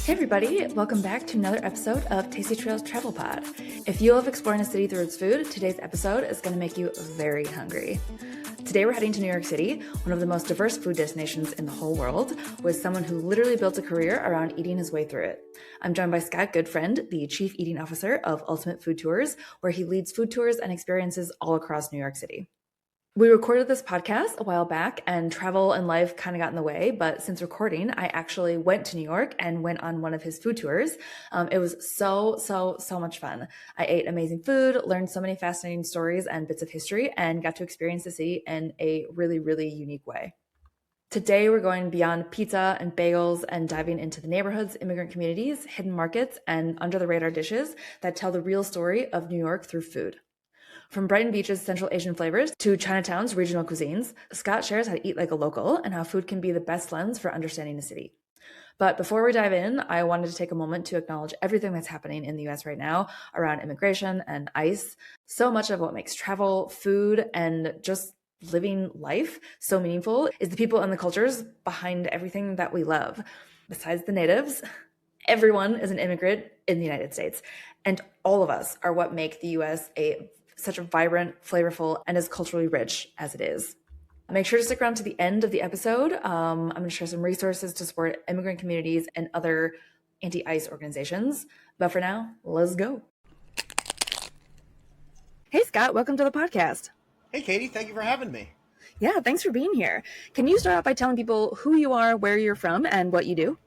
Hey everybody, welcome back to another episode of Tasty Trails Travel Pod. If you love exploring a city through its food, today's episode is going to make you very hungry. Today we're heading to New York City, one of the most diverse food destinations in the whole world, with someone who literally built a career around eating his way through it. I'm joined by Scott Goodfriend, the Chief Eating Officer of Ultimate Food Tours, where he leads food tours and experiences all across New York City. We recorded this podcast a while back and travel and life kind of got in the way, but since recording, I actually went to New York and went on one of his food tours. It was so much fun. I ate amazing food, learned so many fascinating stories and bits of history, and got to experience the city in a really unique way. Today, we're going beyond pizza and bagels and diving into the neighborhoods, immigrant communities, hidden markets, and under-the-radar dishes that tell the real story of New York through food. From Brighton Beach's Central Asian flavors to Chinatown's regional cuisines, Scott shares how to eat like a local and how food can be the best lens for understanding the city. But before we dive in, I wanted to take a moment to acknowledge everything that's happening in the US right now around immigration and ICE. So much of what makes travel, food, and just living life so meaningful is the people and the cultures behind everything that we love. Besides the natives, everyone is an immigrant in the United States, and all of us are what make the US such a vibrant, flavorful, and as culturally rich as it is. Make sure to stick around to the end of the episode. I'm going to share some resources to support immigrant communities and other anti-ICE organizations. But for now, let's go. Hey, Scott, welcome to the podcast. Hey, Katie, thank you for having me. Yeah, thanks for being here. Can you start out by telling people who you are, where you're from, and what you do?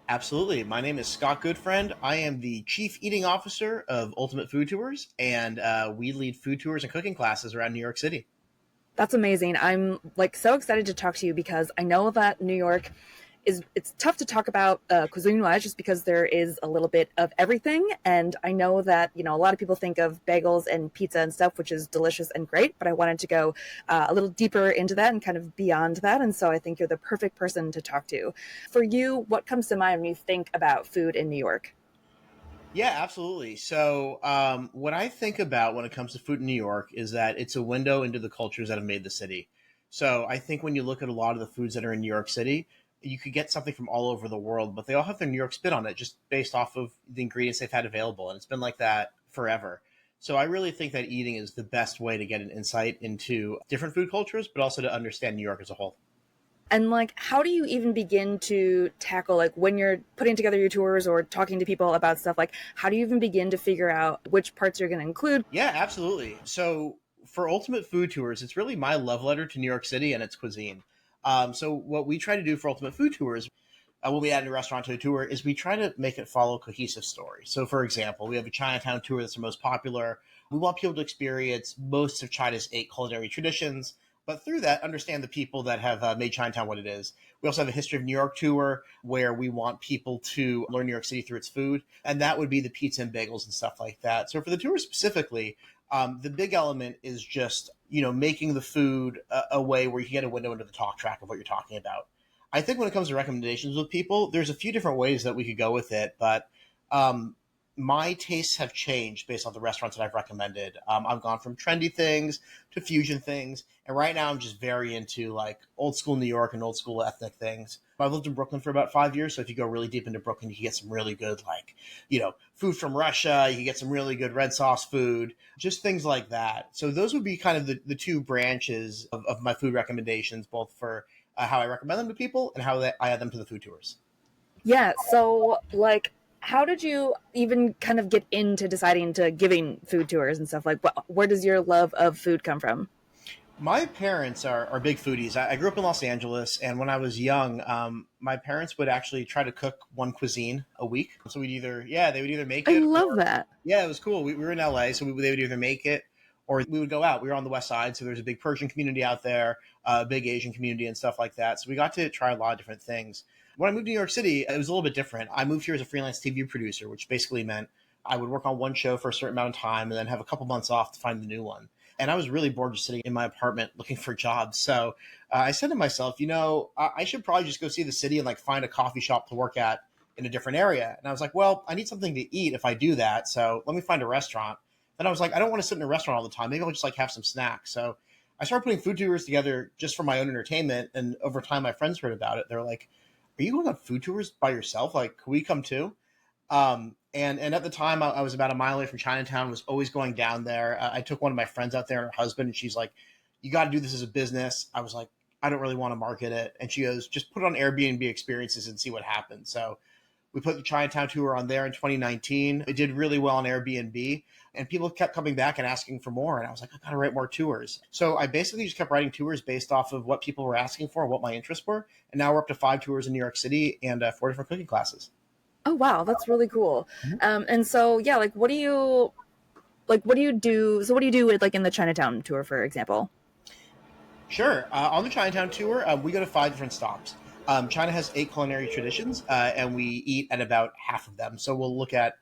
Absolutely. My name is Scott Goodfriend. I am the Chief Eating Officer of Ultimate Food Tours, and we lead food tours and cooking classes around New York City. That's amazing. I'm so excited to talk to you because I know that New York it's tough to talk about cuisine-wise just because there is a little bit of everything. And I know that, a lot of people think of bagels and pizza and stuff, which is delicious and great, but I wanted to go a little deeper into that and kind of beyond that. And so I think you're the perfect person to talk to. For you, what comes to mind when you think about food in New York? Yeah, absolutely. So what I think about when it comes to food in New York is that it's a window into the cultures that have made the city. So I think when you look at a lot of the foods that are in New York City, you could get something from all over the world, but they all have their New York spin on it just based off of the ingredients they've had available. And it's been like that forever. So I really think that eating is the best way to get an insight into different food cultures, but also to understand New York as a whole. And how do you even begin to tackle, when you're putting together your tours or talking to people about stuff, how do you even begin to figure out which parts you're going to include? Yeah, absolutely. So for Ultimate Food Tours, it's really my love letter to New York City and its cuisine. So what we try to do for Ultimate Food Tours, when we add a restaurant to a tour, is we try to make it follow a cohesive story. So for example, we have a Chinatown tour that's the most popular. We want people to experience most of China's 8 culinary traditions, but through that, understand the people that have made Chinatown what it is. We also have a History of New York tour where we want people to learn New York City through its food, and that would be the pizza and bagels and stuff like that. So for the tour specifically, the big element is just, making the food a way where you can get a window into the talk track of what you're talking about. I think when it comes to recommendations with people, there's a few different ways that we could go with it, but my tastes have changed based on the restaurants that I've recommended. I've gone from trendy things to fusion things, and right now I'm just very into old school New York and old school ethnic things. I've lived in Brooklyn for about 5 years, so if you go really deep into Brooklyn, you can get some really good, food from Russia. You can get some really good red sauce food, just things like that. So those would be kind of the two branches of my food recommendations, both for how I recommend them to people and how I add them to the food tours. Yeah, so how did you even kind of get into deciding to giving food tours and stuff? Where does your love of food come from? My parents are big foodies. I grew up in Los Angeles, and when I was young, my parents would actually try to cook one cuisine a week. So they would either make it. I love that. Yeah, it was cool. We were in LA, so they would either make it or we would go out. We were on the West Side, so there's a big Persian community out there, a big Asian community and stuff like that. So we got to try a lot of different things. When I moved to New York City, it was a little bit different. I moved here as a freelance TV producer, which basically meant I would work on one show for a certain amount of time and then have a couple months off to find the new one. And I was really bored just sitting in my apartment looking for jobs. So I said to myself, I should probably just go see the city and find a coffee shop to work at in a different area. And I was like, well, I need something to eat if I do that. So let me find a restaurant. Then I was like, I don't want to sit in a restaurant all the time. Maybe I'll just have some snacks. So I started putting food tours together just for my own entertainment. And over time, my friends heard about it. They're like, are you going on food tours by yourself? Like, could we come too? And at the time, I was about a mile away from Chinatown, was always going down there. I took one of my friends out there and her husband, and she's like, you got to do this as a business. I was like, I don't really want to market it. And she goes, just put it on Airbnb experiences and see what happens. So we put the Chinatown tour on there in 2019. It did really well on Airbnb, and people kept coming back and asking for more. And I was like, I got to write more tours. So I basically just kept writing tours based off of what people were asking for, what my interests were. And now we're up to 5 tours in New York City and 4 different cooking classes. Oh, wow. That's really cool. And so, yeah, like, what do you do? So what do you do with, like, in the Chinatown tour, for example? Sure. On the Chinatown tour, we go to 5 different stops. China has 8 culinary traditions, and we eat at about half of them. So we'll look at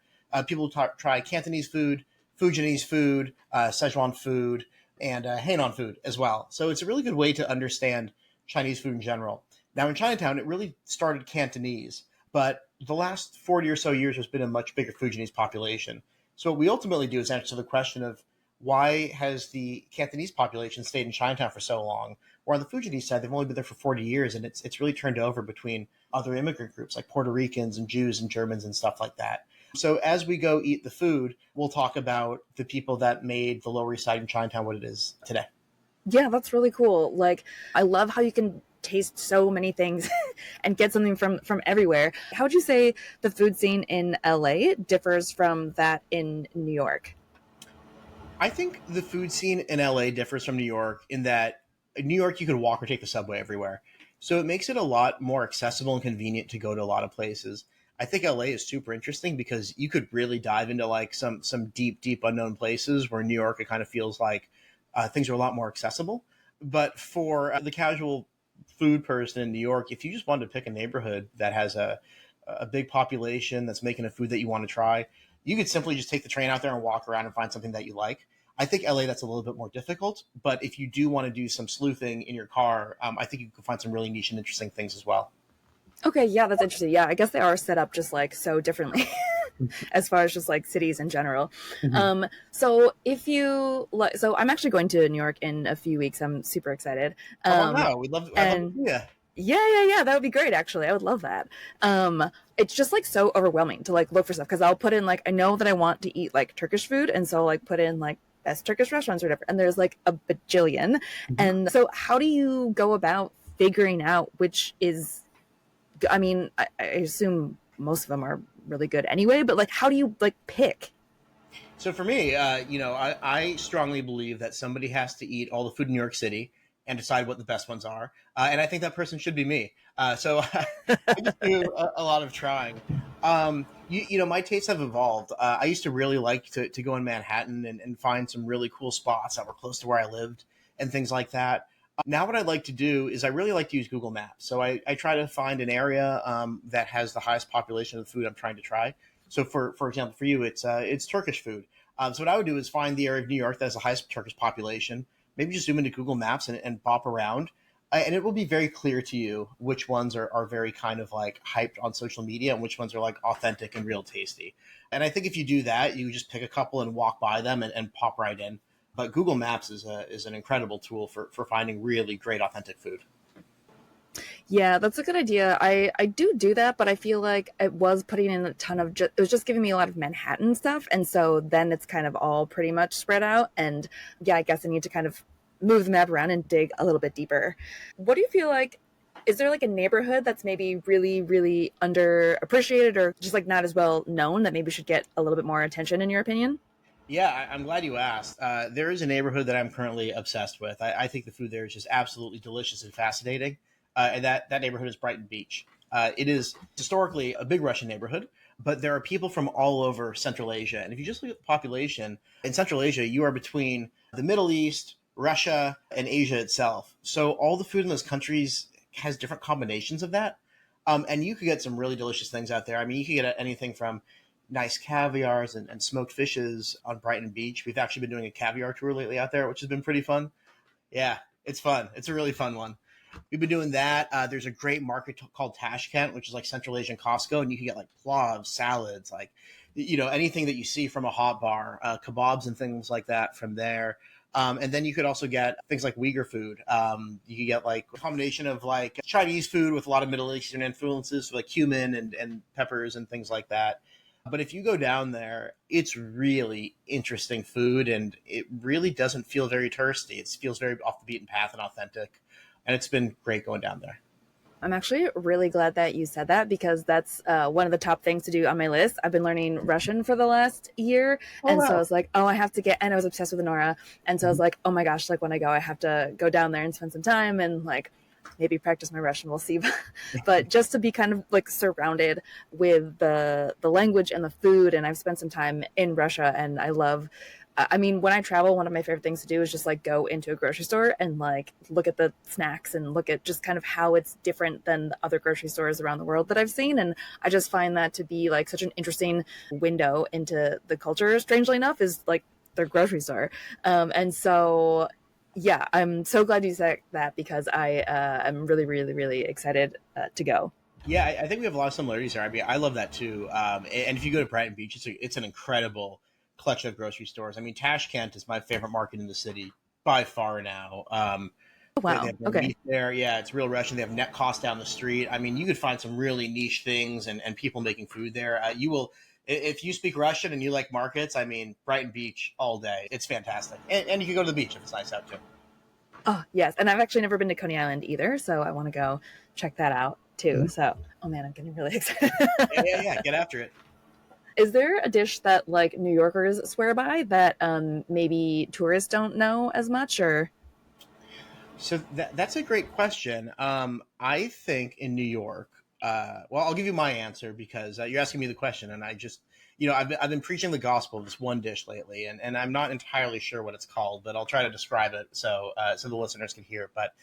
people try Cantonese food, Fujianese food, Szechuan food, and Hainan food as well. So it's a really good way to understand Chinese food in general. Now in Chinatown, it really started Cantonese, but the last 40 or so years, there's been a much bigger Fujianese population. So what we ultimately do is answer the question of why has the Cantonese population stayed in Chinatown for so long? Or on the Fujianese side, they've only been there for 40 years, and it's really turned over between other immigrant groups like Puerto Ricans and Jews and Germans and stuff like that. So as we go eat the food, we'll talk about the people that made the Lower East Side in Chinatown what it is today. Yeah, that's really cool. Like, I love how you can taste so many things and get something from everywhere. How would you say the food scene in LA differs from that in New York? I think the food scene in LA differs from New York in that in New York you could walk or take the subway everywhere. So it makes it a lot more accessible and convenient to go to a lot of places. I think LA is super interesting because you could really dive into like some deep unknown places where New York it kind of feels like things are a lot more accessible. But for the casual food person in New York, if you just wanted to pick a neighborhood that has a big population that's making a food that you want to try, you could simply just take the train out there and walk around and find something that you like. I think LA that's a little bit more difficult, but if you do want to do some sleuthing in your car, I think you can find some really niche and interesting things as well. Okay, yeah, that's interesting. Yeah, I guess they are set up just like so differently as far as just like cities in general. Mm-hmm. So if you like, so I'm actually going to New York in a few weeks. I'm super excited. Come on Um, now, I'd love to and see you. yeah, that would be great. Actually, I would love that. It's just like so overwhelming to like look for stuff because I'll put in like I know that I want to eat like Turkish food, and so like put in like best Turkish restaurants or whatever, and there's like a bajillion. And so, how do you go about figuring out which is I mean, I assume most of them are really good anyway, but like, how do you like pick? So for me, I strongly believe that somebody has to eat all the food in New York City and decide what the best ones are. And I think that person should be me. So I just do a lot of trying. My tastes have evolved. I used to really like to go in Manhattan and find some really cool spots that were close to where I lived and things like that. Now, what I like to do is I really like to use Google Maps. So I try to find an area that has the highest population of the food I'm trying to try. So, for example, for you, it's Turkish food. So what I would do is find the area of New York that has the highest Turkish population. Maybe just zoom into Google Maps and bop around, and it will be very clear to you which ones are very kind of like hyped on social media and which ones are like authentic and real tasty. And I think if you do that, you just pick a couple and walk by them and pop right in. But Google Maps is an incredible tool for finding really great authentic food. Yeah, that's a good idea. I do that, but I feel like it was putting in a ton of it was just giving me a lot of Manhattan stuff, and so then it's kind of all pretty much spread out. And yeah, I guess I need to kind of move the map around and dig a little bit deeper. What do you feel like? Is there like a neighborhood that's maybe really, really underappreciated or just like not as well known that maybe should get a little bit more attention in your opinion? Yeah, I'm glad you asked. There is a neighborhood that I'm currently obsessed with. I think the food there is just absolutely delicious and fascinating. And that neighborhood is Brighton Beach. It is historically a big Russian neighborhood, but there are people from all over Central Asia. And if you just look at the population in Central Asia, you are between the Middle East, Russia, and Asia itself. So all the food in those countries has different combinations of that. And you could get some really delicious things out there. I mean, you could get anything from nice caviars and smoked fishes on Brighton Beach. We've actually been doing a caviar tour lately out there, which has been pretty fun. Yeah, it's fun. It's a really fun one. We've been doing that. There's a great market called Tashkent, which is like Central Asian Costco, and you can get like plovs, salads, like anything that you see from a hot bar, kebabs and things like that from there. And then you could also get things like Uyghur food. You could get like a combination of like Chinese food with a lot of Middle Eastern influences, like cumin and peppers and things like that. But if you go down there, it's really interesting food, and it really doesn't feel very touristy. It feels very off the beaten path and authentic. And it's been great going down there. I'm actually really glad that you said that because that's one of the top things to do on my list. I've been learning Russian for the last year. Oh, And so I wow. was like, oh, I have to get, and I was obsessed with Nora. And so I was like, oh my gosh, like when I go, I have to go down there and spend some time and like maybe practice my Russian. We'll see. But just to be kind of like surrounded with the language and the food. And I've spent some time in Russia and I love, I mean, when I travel, one of my favorite things to do is just like go into a grocery store and like look at the snacks and look at just kind of how it's different than the other grocery stores around the world that I've seen. And I just find that to be like such an interesting window into the culture, strangely enough, is like their grocery store. And so, yeah, I'm so glad you said that because I am really, really, really excited to go. Yeah, I think we have a lot of similarities there. I mean, I love that too. And if you go to Brighton Beach, it's an incredible collection of grocery stores. I mean, Tashkent is my favorite market in the city by far now. Oh, They wow. have their Okay. meat there. Yeah, it's real Russian. They have net cost down the street. I mean, you could find some really niche things and people making food there. You will, if you speak Russian and you like markets, I mean, Brighton Beach all day. It's fantastic. And you can go to the beach if it's nice out too. Oh, yes. And I've actually never been to Coney Island either. So I want to go check that out too. Mhm. So, oh man, I'm getting really excited. Yeah. Get after it. Is there a dish that like New Yorkers swear by that maybe tourists don't know as much or? So that's a great question. I think in New York, well, I'll give you my answer because you're asking me the question, and I just, I've been preaching the gospel of this one dish lately, and I'm not entirely sure what it's called, but I'll try to describe it so the listeners can hear. But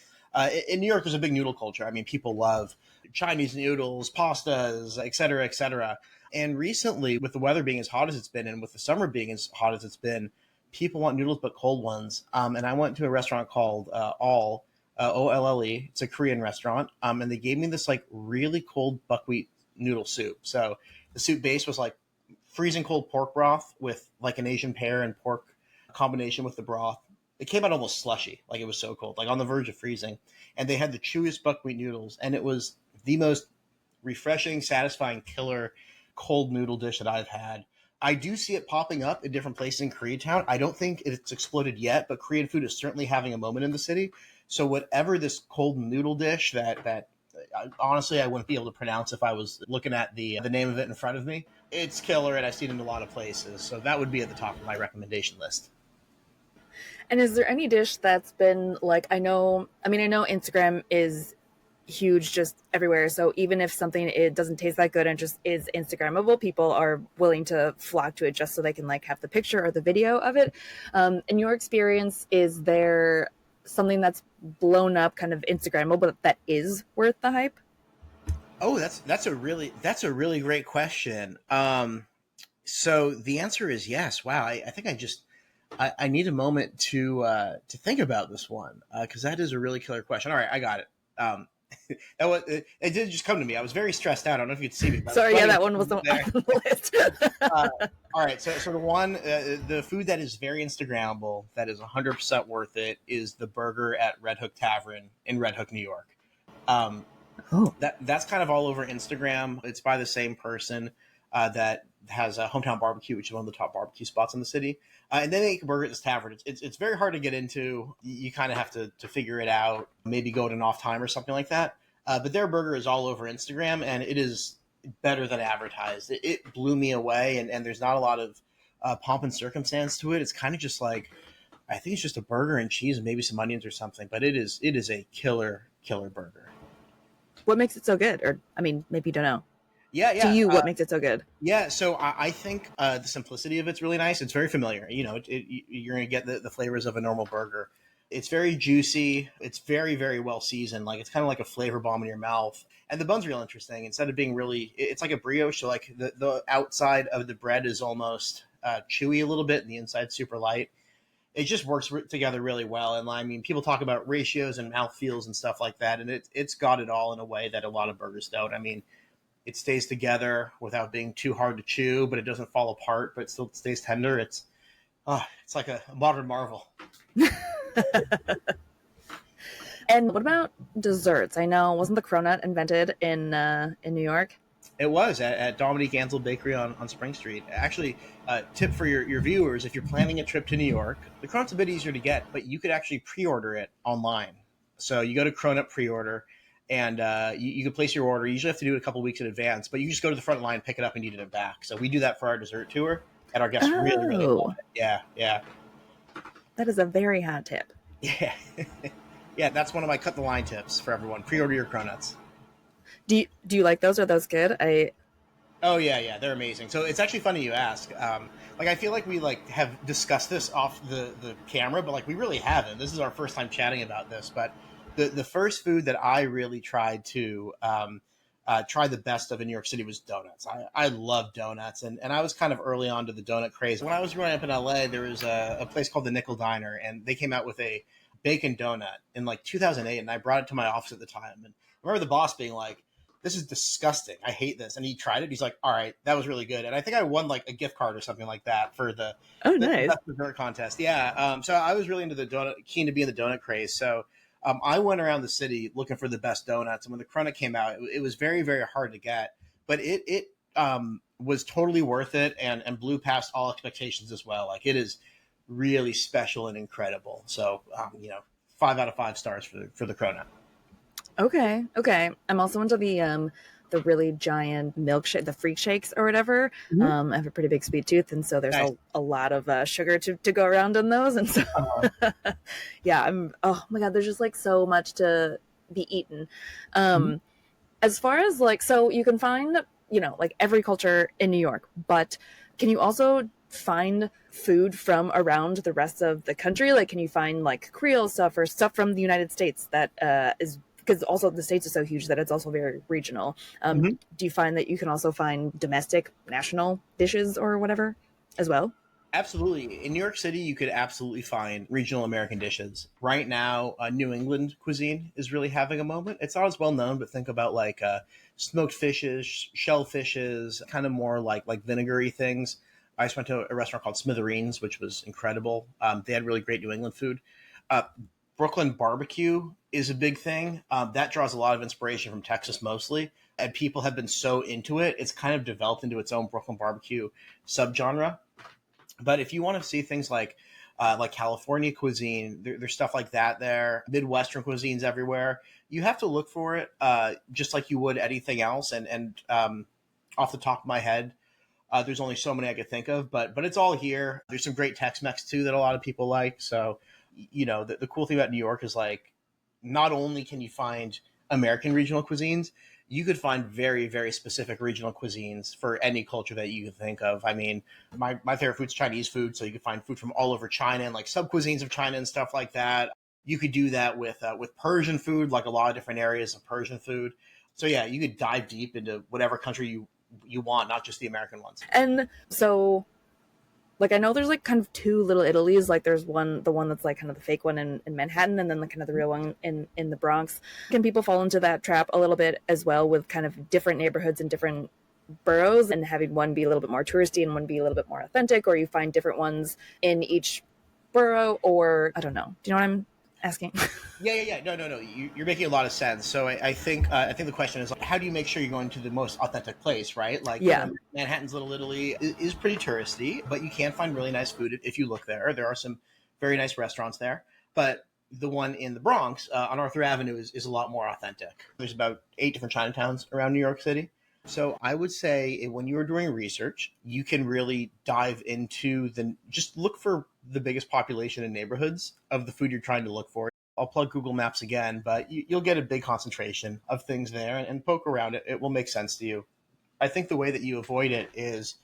in New York, there's a big noodle culture. I mean, people love Chinese noodles, pastas, et cetera, et cetera. And recently, with the weather being as hot as it's been, and with the summer being as hot as it's been, people want noodles but cold ones. And I went to a restaurant called All Olle. It's a Korean restaurant, and they gave me this like really cold buckwheat noodle soup. So the soup base was like freezing cold pork broth with like an Asian pear and pork combination with the broth. It came out almost slushy, like it was so cold, like on the verge of freezing. And they had the chewiest buckwheat noodles, and it was the most refreshing, satisfying, killer cold noodle dish that I've had. I do see it popping up in different places in Koreatown. I don't think it's exploded yet, but Korean food is certainly having a moment in the city. So whatever this cold noodle dish that honestly I wouldn't be able to pronounce if I was looking at the name of it in front of me, it's killer, and I've seen it in a lot of places. So that would be at the top of my recommendation list. And is there any dish that's been like, I know Instagram is huge just everywhere. So even if something it doesn't taste that good and just is Instagrammable, people are willing to flock to it just so they can like have the picture or the video of it. In your experience, is there something that's blown up kind of Instagrammable but that is worth the hype? Oh, that's a really great question. So the answer is yes. Wow, I think I need a moment to think about this one because that is a really killer question. All right, I got it. It did just come to me. I was very stressed out. I don't know if you could see me, but I was Sorry, yeah, sweating that one was on there. the list. Uh, all right, so the food that is very Instagrammable, that is 100% worth it, is the burger at Red Hook Tavern in Red Hook, New York. Um, Oh, that's kind of all over Instagram. It's by the same person that has a Hometown Barbecue, which is one of the top barbecue spots in the city. And then they make a burger at this tavern. It's very hard to get into. You kind of have to figure it out. Maybe go at an off time or something like that. But their burger is all over Instagram, and it is better than advertised. It blew me away, and there's not a lot of pomp and circumstance to it. It's kind of just like I think it's just a burger and cheese and maybe some onions or something. But it is a killer burger. what makes it so good? Or I mean, maybe you don't know. Yeah, To yeah. you, what makes it so good? Yeah, so I think the simplicity of it's really nice. It's very familiar. You're going to get the flavors of a normal burger. It's very juicy. It's very, very well seasoned. Like it's kind of like a flavor bomb in your mouth. And the bun's real interesting. Instead of being really, it's like a brioche. So like the outside of the bread is almost chewy a little bit, and the inside super light. It just works together really well. And I mean, people talk about ratios and mouth feels and stuff like that, and it's got it all in a way that a lot of burgers don't. I mean, it stays together without being too hard to chew, but it doesn't fall apart, but it still stays tender. It's like a modern marvel. And what about desserts? I know, wasn't the cronut invented in New York? It was at Dominique Ansel Bakery on Spring Street. Actually, tip for your viewers: if you're planning a trip to New York, the cronut's a bit easier to get, but you could actually pre-order it online. So you go to Cronut pre-order, and you can place your order. You usually have to do it a couple weeks in advance, but you just go to the front line, pick it up, and eat it back. So we do that for our dessert tour, and our guests really love Oh, it. Yeah, yeah, that is a very hot tip. yeah, yeah. That's one of my cut the line tips for everyone: pre-order your cronuts. Do you like those? Are those good? I Oh yeah, yeah, they're amazing. So it's actually funny you ask. Like I feel like we like have discussed this off the camera, but like we really haven't. This is our first time chatting about this. But the first food that I really tried to try the best of in New York City was donuts. I love donuts, and I was kind of early on to the donut craze. When I was growing up in LA, there was a place called the Nickel Diner, and they came out with a bacon donut in like 2008, and I brought it to my office at the time. And I remember the boss being like, this is disgusting. I hate this. And he tried it. He's like, all right, that was really good. And I think I won like a gift card or something like that for Oh, the nice. best dessert contest. Yeah. So I was really into the donut, keen to be in the donut craze. So I went around the city looking for the best donuts. And when the Cronut came out, it was very, very hard to get, but it was totally worth it and blew past all expectations as well. Like it is really special and incredible. So, 5 out of 5 stars for the Cronut. Okay, okay. I'm also into the really giant milkshake, the freak shakes or whatever. Mhm. I have a pretty big sweet tooth, and so there's Nice. a lot of sugar to go around in those, and so Uh, yeah, I'm. Oh my god, there's just like so much to be eaten. mhm. Um, as far as like, so you can find like every culture in New York, but can you also find food from around the rest of the country? Like, can you find like Creole stuff or stuff from the United States that is because also the states are so huge that it's also very regional. Mhm. Do you find that you can also find domestic national dishes or whatever as well? Absolutely. In New York City, you could absolutely find regional American dishes. Right now, New England cuisine is really having a moment. It's not as well known, but think about like smoked fishes, shellfishes, kind of more like vinegary things. I just went to a restaurant called Smithereens, which was incredible. They had really great New England food. Uh, Brooklyn barbecue is a big thing. That draws a lot of inspiration from Texas mostly. And people have been so into it, it's kind of developed into its own Brooklyn barbecue subgenre. But if you want to see things like California cuisine, there's stuff like that there. Midwestern cuisines everywhere. You have to look for it, just like you would anything else. And off the top of my head, there's only so many I could think of, but it's all here. There's some great Tex-Mex too that a lot of people like. So, the cool thing about New York is like, not only can you find American regional cuisines, you could find very, very specific regional cuisines for any culture that you could think of. I mean, my favorite food's Chinese food, so you could find food from all over China and like sub cuisines of China and stuff like that. You could do that with Persian food, like a lot of different areas of Persian food. So yeah, you could dive deep into whatever country you want, not just the American ones. And so like I know there's like kind of two little Italies. Like there's the one that's like kind of the fake one in Manhattan, and then the kind of the real one in the Bronx. Can people fall into that trap a little bit as well with kind of different neighborhoods and different boroughs, and having one be a little bit more touristy and one be a little bit more authentic, or you find different ones in each borough, or I don't know. Do you know what I'm asking? Yeah, yeah, yeah. No, no, no. You're making a lot of sense. So I think the question is like, how do you make sure you're going to the most authentic place, right? Like, Yeah. Manhattan's Little Italy is pretty touristy, but you can find really nice food if you look there. There are some very nice restaurants there, but the one in the Bronx on Arthur Avenue is a lot more authentic. There's about 8 different Chinatowns around New York City. So I would say when you are doing research, you can really dive into just look for the biggest population and neighborhoods of the food you're trying to look for. I'll plug Google Maps again, but you'll get a big concentration of things there and poke around it. It will make sense to you. I think the way that you avoid it is,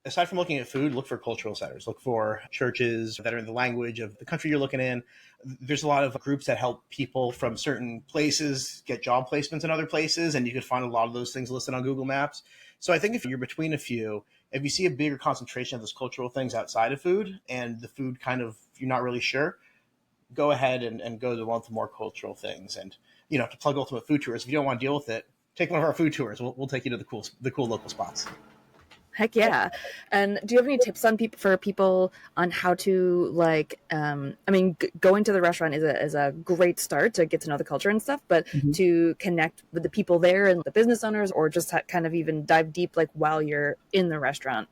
aside from looking at food, look for cultural centers. Look for churches that are in the language of the country you're looking in. There's a lot of groups that help people from certain places get job placements in other places, and you can find a lot of those things listed on Google Maps. So I think if you're between a few, if you see a bigger concentration of those cultural things outside of food and the food kind of, you're not really sure, go ahead and go to one of the more cultural things. And, to plug Ultimate Food Tours, if you don't want to deal with it, take one of our food tours. We'll take you to the cool local spots. Heck yeah. And do you have any tips on people on how to like going to the restaurant is a great start to get to know the culture and stuff, but Mhm. to connect with the people there and the business owners, or just kind of even dive deep like while you're in the restaurant?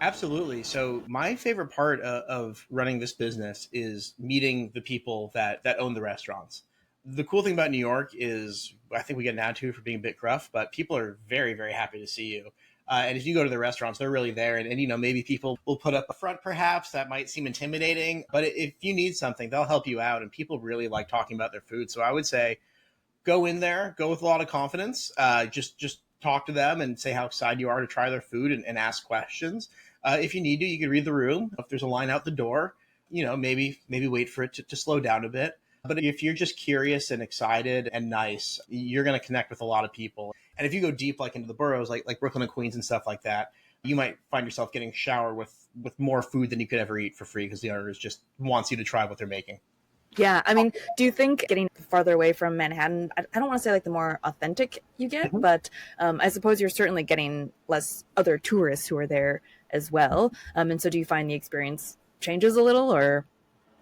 Absolutely. So my favorite part of running this business is meeting the people that own the restaurants. The cool thing about New York is I think we get an attitude for being a bit gruff, but people are very, very happy to see you. And if you go to the restaurants, they're really there. And, maybe people will put up a front perhaps that might seem intimidating, but if you need something, they'll help you out. And people really like talking about their food. So I would say go in there, go with a lot of confidence. Just talk to them and say how excited you are to try their food and ask questions. If you need to, you can read the room. If there's a line out the door, maybe wait for it to slow down a bit. But if you're just curious and excited and nice, you're going to connect with a lot of people. And if you go deep, like into the boroughs, like Brooklyn and Queens and stuff like that, you might find yourself getting showered with more food than you could ever eat for free because the owner just wants you to try what they're making. Yeah, I mean, do you think getting farther away from Manhattan, I don't want to say like the more authentic you get, but I suppose you're certainly getting less other tourists who are there as well. And so do you find the experience changes a little, or?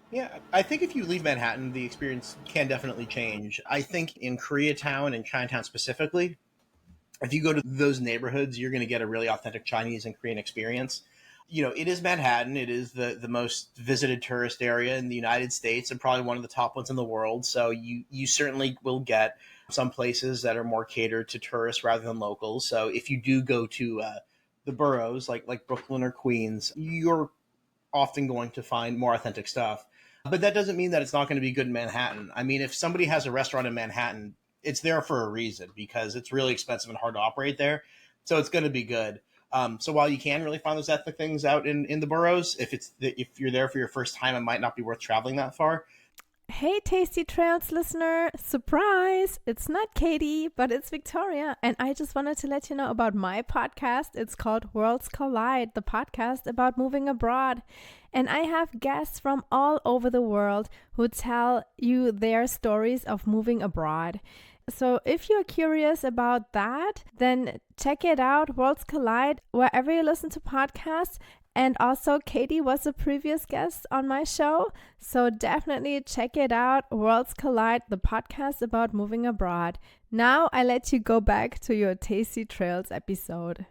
Yeah, I think if you leave Manhattan, the experience can definitely change. I think in Koreatown and Chinatown specifically, if you go to those neighborhoods, you're going to get a really authentic Chinese and Korean experience. It is Manhattan. It is the most visited tourist area in the United States and probably one of the top ones in the world. So you certainly will get some places that are more catered to tourists rather than locals. So if you do go to the boroughs like Brooklyn or Queens, you're often going to find more authentic stuff. But that doesn't mean that it's not going to be good in Manhattan. I mean, if somebody has a restaurant in Manhattan, it's there for a reason because it's really expensive and hard to operate there. So it's going to be good. So while you can really find those ethnic things out in the boroughs, if you're there for your first time, it might not be worth traveling that far. Hey, Tasty Trails listener! Surprise! It's not Katie, but it's Victoria. And I just wanted to let you know about my podcast. It's called Worlds Collide, the podcast about moving abroad. And I have guests from all over the world who tell you their stories of moving abroad. So if you're curious about that, then check it out, Worlds Collide, wherever you listen to podcasts. And also, Katie was a previous guest on my show, so definitely check it out, Worlds Collide, the podcast about moving abroad. Now I let you go back to your Tasty Trails episode.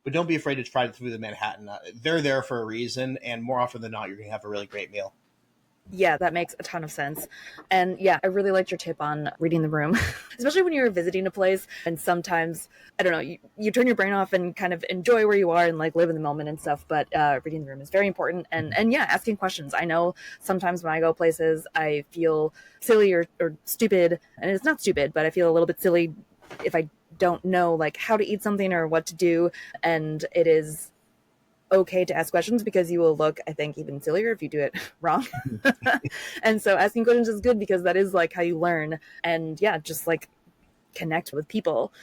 But don't be afraid to try the food in Manhattan. They're there for a reason, and more often than not, you're going to have a really great meal. Yeah, that makes a ton of sense. And yeah, I really liked your tip on reading the room, especially when you're visiting a place. And sometimes, I don't know, you turn your brain off and kind of enjoy where you are and like live in the moment and stuff. But reading the room is very important. And yeah, asking questions. I know sometimes when I go places, I feel silly or stupid. And it's not stupid, but I feel a little bit silly if I don't know like how to eat something or what to do. And it is okay to ask questions because you will look, I think, even sillier if you do it wrong. And so asking questions is good because that is like how you learn and yeah, just like connect with people.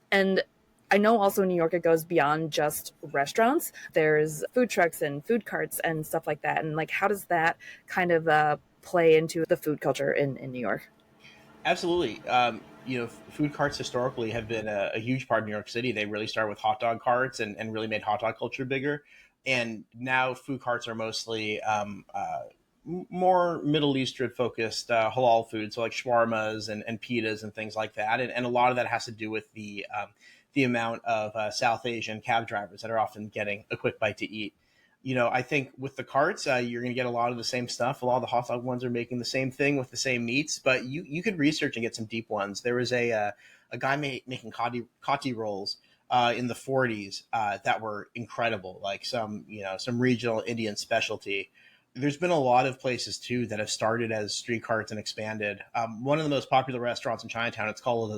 And I know also in New York, it goes beyond just restaurants. There's food trucks and food carts and stuff like that. And like, how does that kind of play into the food culture in New York? Absolutely. Food carts historically have been a huge part of New York City. They really started with hot dog carts and really made hot dog culture bigger. And now food carts are mostly more Middle Eastern focused halal food, so like shawarmas and pitas and things like that. And a lot of that has to do with the amount of South Asian cab drivers that are often getting a quick bite to eat. I think with the carts, you're going to get a lot of the same stuff. A lot of the hot dog ones are making the same thing with the same meats, but you could research and get some deep ones. There was a guy making kati rolls in the 40s that were incredible, like some regional Indian specialty. There's been a lot of places too that have started as street carts and expanded. One of the most popular restaurants in Chinatown, it's called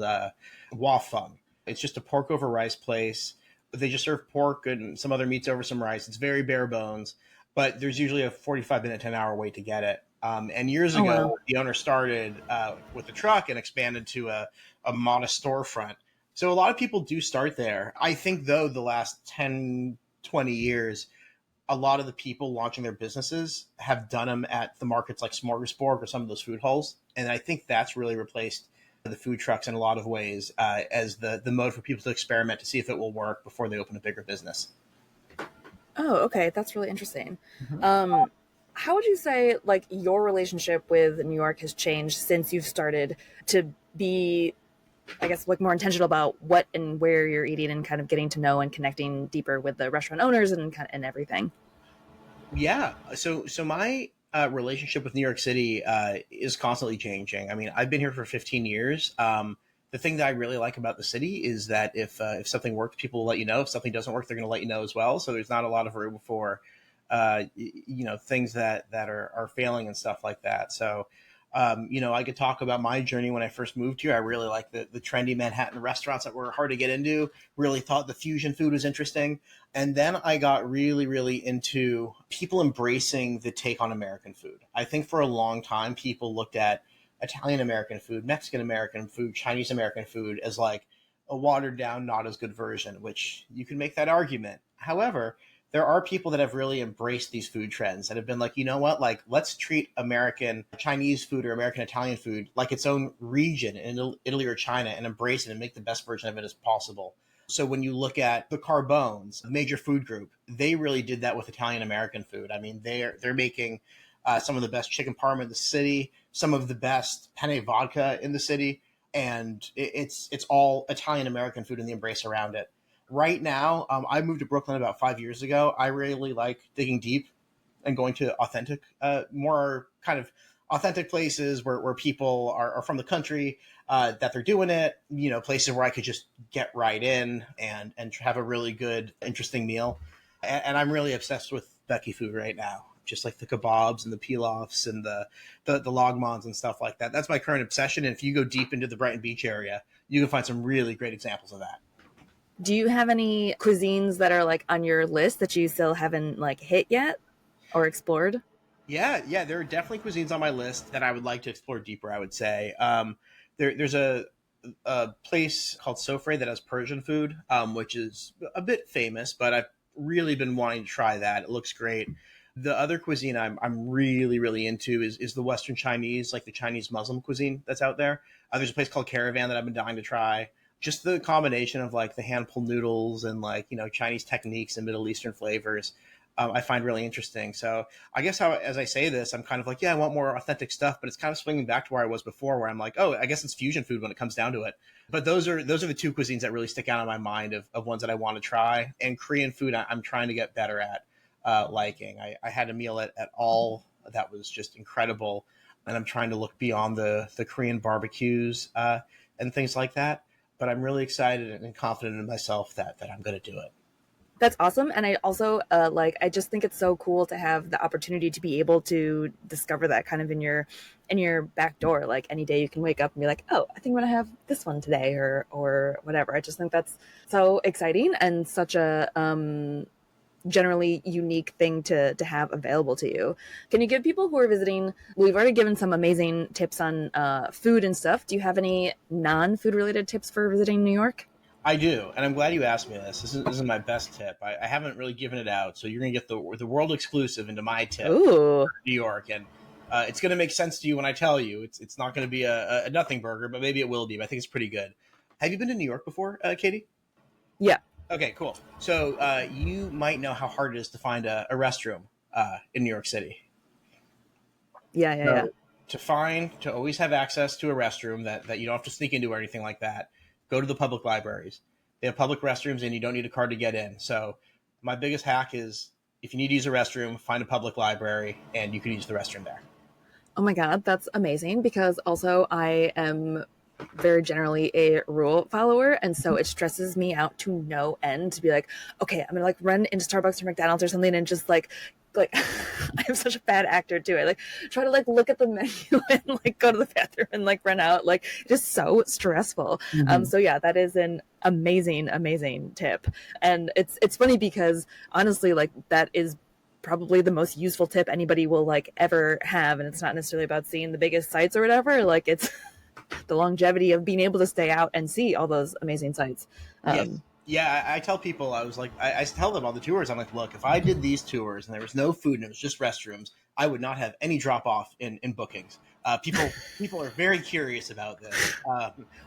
Wafeng. It's just a pork over rice place. They just serve pork and some other meats over some rice. It's very bare bones, but there's usually a 45-minute to an hour wait to get it. And years ago, wow. The owner started with a truck and expanded to a modest storefront. So a lot of people do start there. I think, though, the last 10, 20 years, a lot of the people launching their businesses have done them at the markets like Smorgasburg or some of those food halls. And I think that's really replaced the food trucks in a lot of ways as the mode for people to experiment to see if it will work before they open a bigger business. Oh, okay. That's really interesting. How would you say like your relationship with New York has changed since you've started to be, I guess, like more intentional about what and where you're eating and kind of getting to know and connecting deeper with the restaurant owners and everything? Yeah. So my relationship with New York City is constantly changing. I mean, I've been here for 15 years. The thing that I really like about the city is that if something works, people will let you know. If something doesn't work, they're going to let you know as well. So there's not a lot of room for things that are failing and stuff like that. So I could talk about my journey when I first moved here. I really liked the trendy Manhattan restaurants that were hard to get into. Really thought the fusion food was interesting. And then I got really, really into people embracing the take on American food. I think for a long time, people looked at Italian American food, Mexican American food, Chinese American food as like a watered down, not as good version, which you can make that argument. However, there are people that have really embraced these food trends that have been like, you know what, like let's treat American Chinese food or American Italian food like its own region in Italy or China and embrace it and make the best version of it as possible. So when you look at the Carbones, a major food group, they really did that with Italian American food. I mean, they're making some of the best chicken parma in the city, some of the best penne vodka in the city, and it's all Italian American food and the embrace around it. Right now, I moved to Brooklyn about 5 years ago. I really like digging deep and going to authentic, more kind of authentic places where people are from the country, that they're doing it, places where I could just get right in and have a really good, interesting meal. And I'm really obsessed with Becky food right now, just like the kebabs and the pilafs and the lagmans and stuff like that. That's my current obsession. And if you go deep into the Brighton Beach area, you can find some really great examples of that. Do you have any cuisines that are like on your list that you still haven't like hit yet or explored? Yeah, there are definitely cuisines on my list that I would like to explore deeper, I would say. There's a place called Sofre that has Persian food, which is a bit famous, but I've really been wanting to try that. It looks great. The other cuisine I'm really, really into is the Western Chinese, like the Chinese Muslim cuisine that's out there. There's a place called Caravan that I've been dying to try. Just the combination of like the hand pulled noodles and like, Chinese techniques and Middle Eastern flavors, I find really interesting. So I guess as I say this, I'm kind of like, yeah, I want more authentic stuff, but it's kind of swinging back to where I was before, where I'm like, oh, I guess it's fusion food when it comes down to it. But those are the two cuisines that really stick out in my mind of ones that I want to try. And Korean food, I'm trying to get better at liking. I had a meal at all that was just incredible. And I'm trying to look beyond the Korean barbecues and things like that. But I'm really excited and confident in myself that I'm going to do it. That's awesome. And I also I just think it's so cool to have the opportunity to be able to discover that kind of in your back door. Like any day you can wake up and be like, oh, I think I'm going to have this one today or whatever. I just think that's so exciting and such a generally unique thing to have available to you. Can you give people who are visiting, we've already given some amazing tips on food and stuff. Do you have any non-food related tips for visiting New York? I do, and I'm glad you asked me this. This is my best tip. I haven't really given it out, so you're going to get the world exclusive into my tip. Ooh. For New York, and it's going to make sense to you when I tell you. It's not going to be a nothing burger, but maybe it will be. But I think it's pretty good. Have you been to New York before, Katie? Yeah. Okay, cool. So you might know how hard it is to find a restroom in New York City. Yeah. To always have access to a restroom that you don't have to sneak into or anything like that, go to the public libraries. They have public restrooms and you don't need a card to get in. So my biggest hack is if you need to use a restroom, find a public library and you can use the restroom there. Oh my God, that's amazing because also I am very generally a rule follower, and so it stresses me out to no end to be like, okay, I'm gonna like run into Starbucks or McDonald's or something and just like I am such a bad actor too. I like try to like look at the menu and like go to the bathroom and like run out. Like it is so stressful. So yeah, that is an amazing tip. And it's funny because honestly, like that is probably the most useful tip anybody will like ever have, and it's not necessarily about seeing the biggest sites or whatever. Like it's the longevity of being able to stay out and see all those amazing sites. Yes. Yeah, I tell people, I tell them on the tours, I'm like, look, if I did these tours and there was no food and it was just restrooms, I would not have any drop off in bookings. People are very curious about this.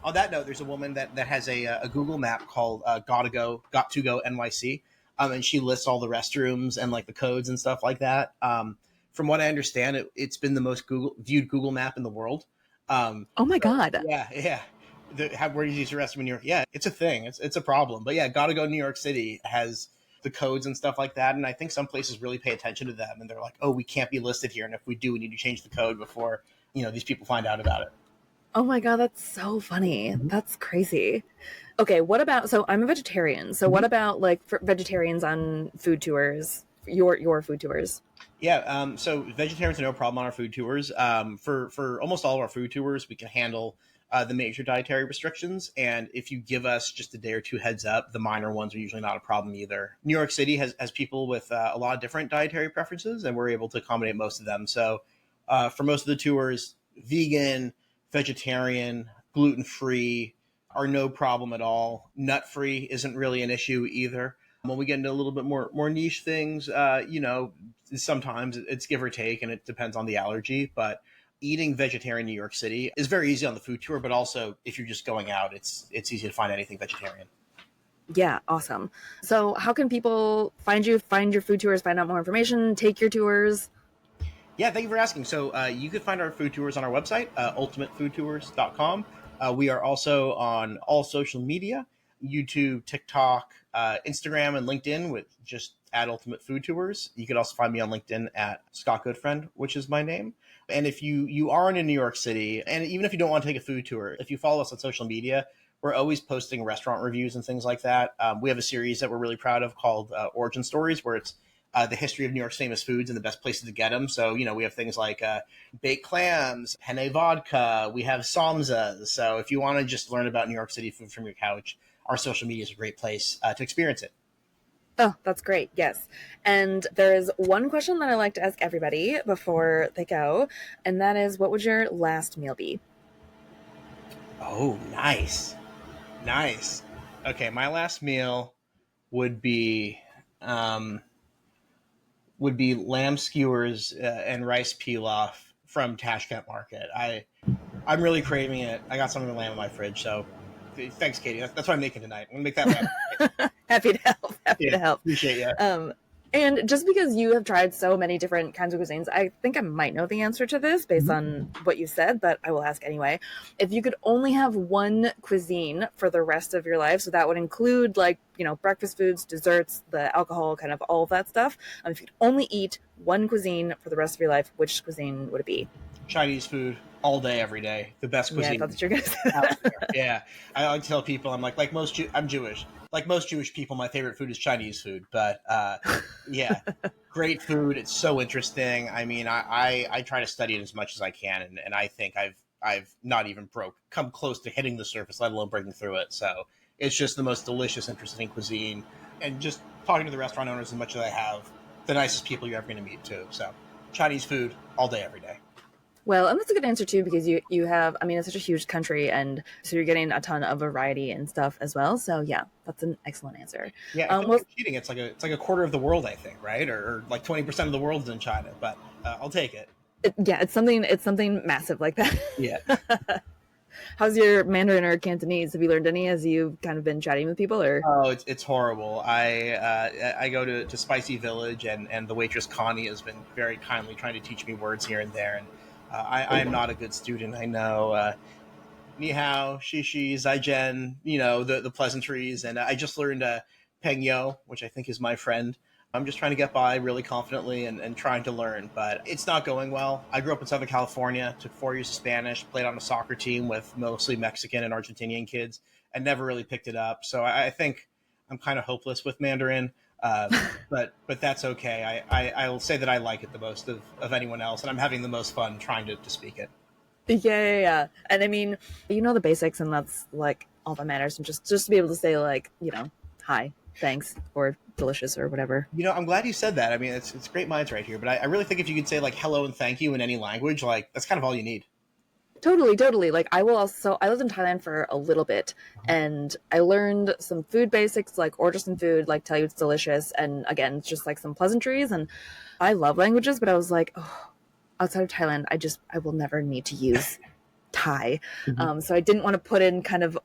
On that note, there's a woman that has a Google map called Got to Go NYC, and she lists all the restrooms and like the codes and stuff like that. From what I understand, it's been the most viewed Google map in the world. Oh my God. Yeah. Where do you use your restroom in New York? Yeah, it's a thing. It's a problem. But yeah, Gotta Go New York City has the codes and stuff like that. And I think some places really pay attention to them. And they're like, oh, we can't be listed here. And if we do, we need to change the code before, these people find out about it. Oh my God, that's so funny. That's crazy. Okay, what about, so I'm a vegetarian. So what about like for vegetarians on food tours, your food tours? Yeah, so vegetarians are no problem on our food tours. For almost all of our food tours, we can handle the major dietary restrictions. And if you give us just a day or two heads up, the minor ones are usually not a problem either. New York City has people with a lot of different dietary preferences, and we're able to accommodate most of them. So for most of the tours, vegan, vegetarian, gluten-free are no problem at all. Nut-free isn't really an issue either. When we get into a little bit more niche things, sometimes it's give or take, and it depends on the allergy. But eating vegetarian in New York City is very easy on the food tour, but also if you're just going out, it's easy to find anything vegetarian. Yeah, awesome. So how can people find you, find your food tours, find out more information, take your tours? Yeah, thank you for asking. So you can find our food tours on our website, ultimatefoodtours.com. We are also on all social media, YouTube, TikTok, Instagram, and LinkedIn with just at Ultimate Food Tours. You can also find me on LinkedIn at Scott Goodfriend, which is my name. And if you aren't in New York City, and even if you don't want to take a food tour, if you follow us on social media, we're always posting restaurant reviews and things like that. We have a series that we're really proud of called Origin Stories, where it's the history of New York's famous foods and the best places to get them. So, we have things like baked clams, penne vodka, we have samsas. So if you want to just learn about New York City food from your couch, our social media is a great place to experience it. Oh, that's great. Yes. And there is one question that I like to ask everybody before they go, and that is, what would your last meal be? Oh, nice. Nice. Okay, my last meal would be lamb skewers and rice pilaf from Tashkent Market. I'm really craving it. I got some of the lamb in my fridge, so thanks, Katie. That's what I'm making tonight. I'm gonna make that lamb. Happy to help. Happy to help. Appreciate you. And just because you have tried so many different kinds of cuisines, I think I might know the answer to this based on what you said, but I will ask anyway. If you could only have one cuisine for the rest of your life, so that would include breakfast foods, desserts, the alcohol, kind of all of that stuff. If you could only eat one cuisine for the rest of your life, which cuisine would it be? Chinese food all day, every day. The best cuisine. Yeah, that's what you're gonna say. Yeah, I like to tell people I'm Jewish. Like most Jewish people, my favorite food is Chinese food. But yeah, great food. It's so interesting. I mean, I try to study it as much as I can, and I think I've not even come close to hitting the surface, let alone breaking through it. So it's just the most delicious, interesting cuisine. And just talking to the restaurant owners as much as I have, the nicest people you're ever going to meet too. So Chinese food all day, every day. Well, and that's a good answer too, because you have, it's such a huge country, and so you're getting a ton of variety and stuff as well. So yeah, that's an excellent answer. Yeah, if cheating, it's like a quarter of the world, I think, right? Or like 20% of the world's in China, but I'll take it. It's something massive like that. Yeah. How's your Mandarin or Cantonese? Have you learned any as you've kind of been chatting with people? Or it's horrible. I go to Spicy Village, and the waitress Connie has been very kindly trying to teach me words here and there, and I am not a good student. I know ni hao, shishi, zaijian, the pleasantries, and I just learned peng yo, which I think is my friend. I'm just trying to get by really confidently and trying to learn, but it's not going well. I grew up in Southern California, took 4 years of Spanish, played on a soccer team with mostly Mexican and Argentinian kids, and never really picked it up. So I think I'm kind of hopeless with Mandarin, but that's okay. I will say that I like it the most of anyone else, and I'm having the most fun trying to speak it. Yeah. And I mean, the basics, and that's like all that matters. And just to be able to say hi, thanks, or delicious, or whatever. I'm glad you said that. I mean, it's great minds right here, but I really think if you could say like hello and thank you in any language, like that's kind of all you need. Totally. Like I lived in Thailand for a little bit and I learned some food basics, like order some food, like tell you it's delicious. And again, just like some pleasantries. And I love languages, but I was like, oh, outside of Thailand, I will never need to use Thai. So I didn't want to put in kind of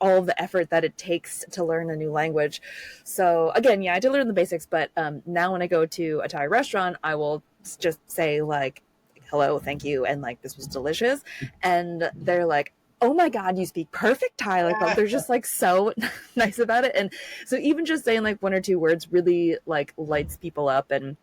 all of the effort that it takes to learn a new language. So again, yeah, I did learn the basics, but now when I go to a Thai restaurant, I will just say like, hello, thank you, and like this was delicious, and they're like, oh my god, you speak perfect Thai. Like they're just like so nice about it. And so even just saying like one or two words really like lights people up, and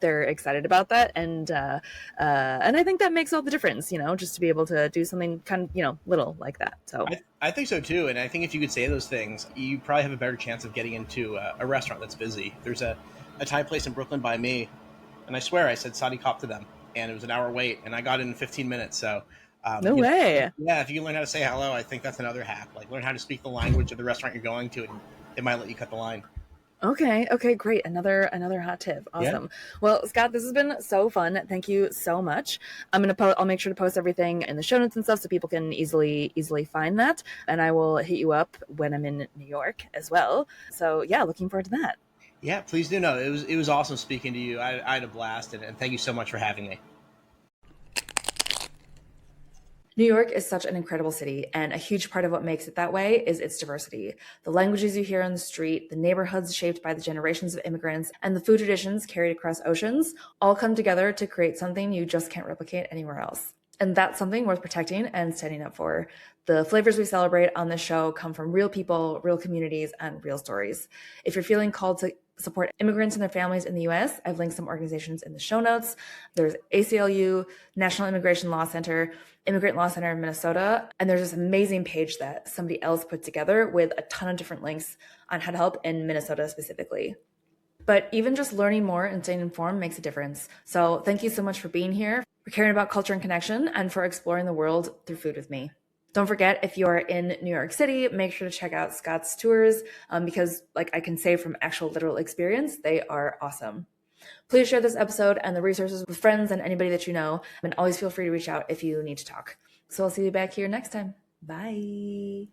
they're excited about that. And I think that makes all the difference, just to be able to do something kind of little like that. So I think so too. And I think if you could say those things, you probably have a better chance of getting into a restaurant that's busy. There's a Thai place in Brooklyn by me, and I swear I said Sadi Kop to them, and it was an hour wait, and I got in 15 minutes. So no way. Yeah, if you can learn how to say hello, I think that's another hack. Like learn how to speak the language of the restaurant you're going to, and it might let you cut the line. Okay, great. Another hot tip. Awesome. Yeah. Well, Scott, this has been so fun. Thank you so much. I'll make sure to post everything in the show notes and stuff so people can easily find that. And I will hit you up when I'm in New York as well. So yeah, looking forward to that. Yeah, please do. No, it was awesome speaking to you. I had a blast, and thank you so much for having me. New York is such an incredible city, and a huge part of what makes it that way is its diversity. The languages you hear on the street, the neighborhoods shaped by the generations of immigrants, and the food traditions carried across oceans all come together to create something you just can't replicate anywhere else. And that's something worth protecting and standing up for. The flavors we celebrate on this show come from real people, real communities, and real stories. If you're feeling called to support immigrants and their families in the U.S., I've linked some organizations in the show notes. There's ACLU, National Immigration Law Center, Immigrant Law Center in Minnesota, and there's this amazing page that somebody else put together with a ton of different links on how to help in Minnesota specifically. But even just learning more and staying informed makes a difference. So thank you so much for being here, for caring about culture and connection, and for exploring the world through food with me. Don't forget, if you are in New York City, make sure to check out Scott's tours because, like I can say from actual literal experience, they are awesome. Please share this episode and the resources with friends and anybody that you know, and always feel free to reach out if you need to talk. So I'll see you back here next time. Bye.